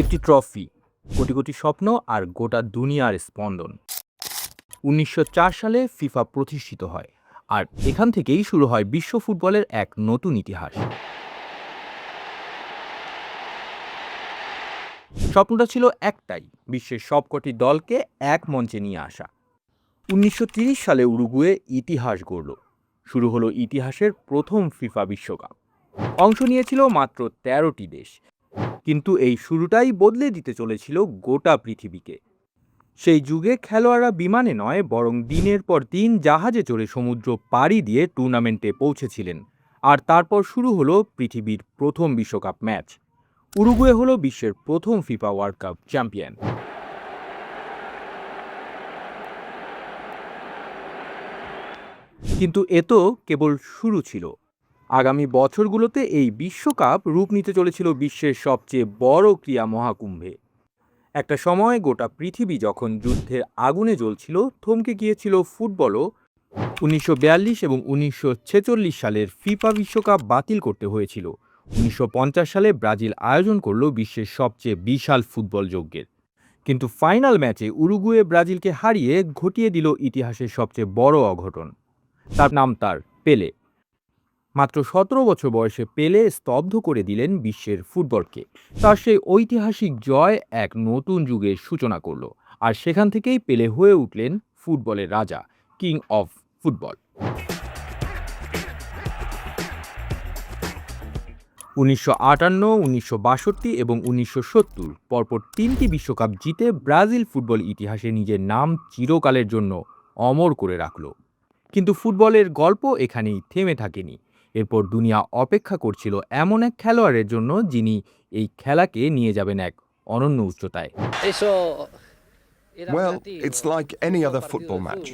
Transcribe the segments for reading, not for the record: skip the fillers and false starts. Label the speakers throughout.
Speaker 1: একটি ট্রফি, কোটি কোটি স্বপ্ন আর গোটা দুনিয়ার স্পন্দন। ১৯০৪ সালে ফিফা প্রতিষ্ঠিত হয়, আর এখান থেকেই শুরু হয় বিশ্ব ফুটবলের এক নতুন ইতিহাস। স্বপ্নটা ছিল একটাই, বিশ্বের সবকটি দলকে এক মঞ্চে নিয়ে আসা। ১৯৩০ সালে উরুগুয়ে ইতিহাস গড়ল। শুরু হলো ইতিহাসের প্রথম ফিফা বিশ্বকাপ। অংশ নিয়েছিল মাত্র ১৩টি দেশ, কিন্তু এই শুরুটাই বদলে দিতে চলেছিল গোটা পৃথিবীকে। সেই যুগে খেলোয়াড়রা বিমানে নয়, বরং দিনের পর দিন জাহাজে চড়ে সমুদ্র পাড়ি দিয়ে টুর্নামেন্টে পৌঁছেছিলেন। আর তারপর শুরু হলো পৃথিবীর প্রথম বিশ্বকাপ ম্যাচ। উরুগুয়ে হলো বিশ্বের প্রথম ফিফা ওয়ার্ল্ড কাপ চ্যাম্পিয়ন। কিন্তু এ তো কেবল শুরু ছিল। আগামী বছরগুলোতে এই বিশ্বকাপ রূপ নিতে চলেছিল বিশ্বের সবচেয়ে বড় ক্রীড়া মহাকুম্ভে। একটা সময় গোটা পৃথিবী যখন যুদ্ধের আগুনে জ্বলছিল, থমকে গিয়েছিল ফুটবলও। ১৯৪২ এবং ১৯৪৬ সালের ফিফা বিশ্বকাপ বাতিল করতে হয়েছিল। ১৯৫০ সালে ব্রাজিল আয়োজন করল বিশ্বের সবচেয়ে বিশাল ফুটবল যজ্ঞের। কিন্তু ফাইনাল ম্যাচে উরুগুয়ে ব্রাজিলকে হারিয়ে ঘটিয়ে দিল ইতিহাসের সবচেয়ে বড় অঘটন। তার পেলে। মাত্র ১৭ বছর বয়সে পেলে স্তব্ধ করে দিলেন বিশ্বের ফুটবলকে। তার সেই ঐতিহাসিক জয় এক নতুন যুগের সূচনা করল, আর সেখান থেকেই পেলে হয়ে উঠলেন ফুটবলের রাজা, কিং অফ ফুটবল। ১৯৫৮, ১৯৬২ এবং ১৯৭০ পরপর ৩টি বিশ্বকাপ জিতে ব্রাজিল ফুটবল ইতিহাসে নিজের নাম চিরকালের জন্য অমর করে রাখল। কিন্তু ফুটবলের গল্প এখানেই থেমে থাকেনি। এরপর দুনিয়া অপেক্ষা করছিল এমন এক খেলোয়াড়ের জন্য, যিনি এই খেলাকে নিয়ে যাবেন এক অনন্য উচ্চতায়।
Speaker 2: Well, it's like any other football match.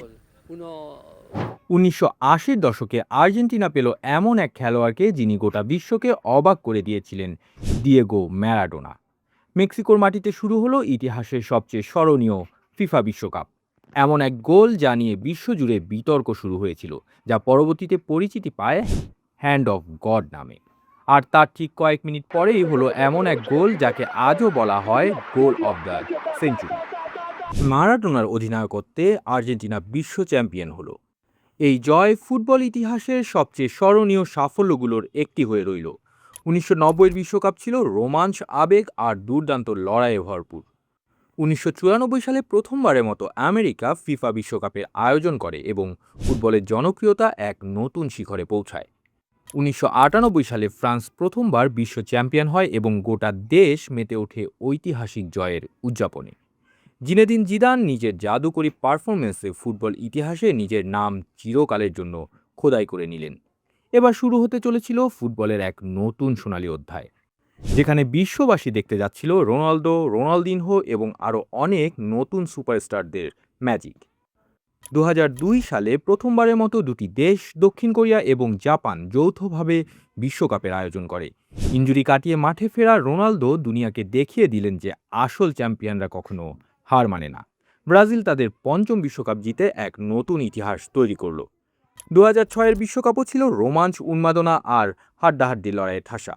Speaker 1: ১৯৮০-র দশকে আর্জেন্টিনা পেল এমন এক খেলোয়াড়কে, যিনি গোটা বিশ্বকে অবাক করে দিয়েছিলেন, দিয়েগো ম্যারাডোনা। মেক্সিকোর মাটিতে শুরু হলো ইতিহাসের সবচেয়ে স্মরণীয় ফিফা বিশ্বকাপ। এমন এক গোল যা নিয়ে বিশ্বজুড়ে বিতর্ক শুরু হয়েছিল, যা পরবর্তীতে পরিচিতি পায় হ্যান্ড অফ গড নামে। আর তার ঠিক কয়েক মিনিট পরেই হলো এমন এক গোল যাকে আজও বলা হয় গোল অফ দ্য সেঞ্চুরি। মারাডোনার অধিনায়কত্বে আর্জেন্টিনা বিশ্ব চ্যাম্পিয়ন হলো। এই জয় ফুটবল ইতিহাসের সবচেয়ে স্মরণীয় সাফল্যগুলোর একটি হয়ে রইল। ১৯৯০-এর বিশ্বকাপ ছিল রোমাঞ্চ, আবেগ আর দুর্দান্ত লড়াইয়ে ভরপুর। ১৯৯৪ সালে প্রথমবারের মতো আমেরিকা ফিফা বিশ্বকাপের আয়োজন করে এবং ফুটবলের জনপ্রিয়তা এক নতুন শিখরে পৌঁছায়। ১৯৯৮ সালে ফ্রান্স প্রথমবার বিশ্ব চ্যাম্পিয়ন হয় এবং গোটা দেশ মেতে ওঠে ঐতিহাসিক জয়ের উদযাপনে। জিনেদিন জিদান নিজের জাদুকরী পারফরমেন্সে ফুটবল ইতিহাসে নিজের নাম চিরকালের জন্য খোদাই করে নিলেন। এবার শুরু হতে চলেছিল ফুটবলের এক নতুন সোনালী অধ্যায়, যেখানে বিশ্ববাসী দেখতে যাচ্ছিল রোনালদো, রোনালদিনহো এবং আরও অনেক নতুন সুপারস্টারদের ম্যাজিক। ২০০২ সালে প্রথমবারের মতো দুটি দেশ, দক্ষিণ কোরিয়া এবং জাপান, যৌথভাবে বিশ্বকাপের আয়োজন করে। ইনজুরি কাটিয়ে মাঠে ফেরা রোনালদো দুনিয়াকে দেখিয়ে দিলেন যে আসল চ্যাম্পিয়নরা কখনো হার মানে না। ব্রাজিল তাদের পঞ্চম বিশ্বকাপ জিতে এক নতুন ইতিহাস তৈরি করল। ২০০৬-এর বিশ্বকাপও ছিল রোমাঞ্চ, উন্মাদনা আর হাড্ডাহাড্ডি লড়াইয়ে ঠাসা।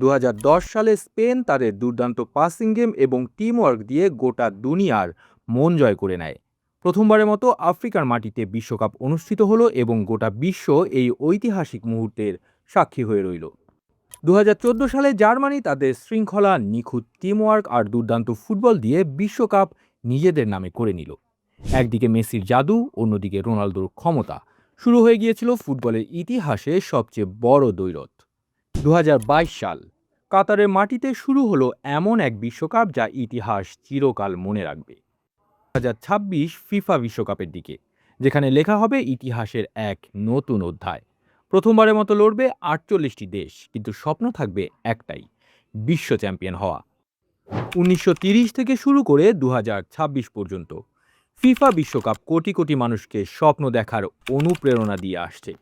Speaker 1: ২০১০ সালে স্পেন তাদের দুর্দান্ত পাসিং গেম এবং টিম ওয়ার্ক দিয়ে গোটা দুনিয়ার মন জয় করে নেয়। প্রথমবারের মতো আফ্রিকার মাটিতে বিশ্বকাপ অনুষ্ঠিত হলো এবং গোটা বিশ্ব এই ঐতিহাসিক মুহূর্তের সাক্ষী হয়ে রইল। ২০১৪ সালে জার্মানি তাদের শৃঙ্খলা, নিখুঁত টিমওয়ার্ক আর দুর্দান্ত ফুটবল দিয়ে বিশ্বকাপ নিজেদের নামে করে নিল। একদিকে মেসির জাদু, অন্যদিকে রোনালদোর ক্ষমতা। শুরু হয়ে গিয়েছিল ফুটবলের ইতিহাসে সবচেয়ে বড় দ্বৈরথ। ২০২২ সাল কাতারের মাটিতে শুরু হলো এমন এক বিশ্বকাপ যা ইতিহাস চিরকাল মনে রাখবে। ২০২৬ ফিফা বিশ্বকাপের দিকে, যেখানে লেখা হবে ইতিহাসের এক নতুন অধ্যায়। প্রথমবারের মতো লড়বে ৪৮টি দেশ, কিন্তু স্বপ্ন থাকবে একটাই, বিশ্ব চ্যাম্পিয়ন হওয়া। ১৯৩০ থেকে শুরু করে ২০২৬ পর্যন্ত ফিফা বিশ্বকাপ কোটি কোটি মানুষকে স্বপ্ন দেখার অনুপ্রেরণা দিয়ে আসছে।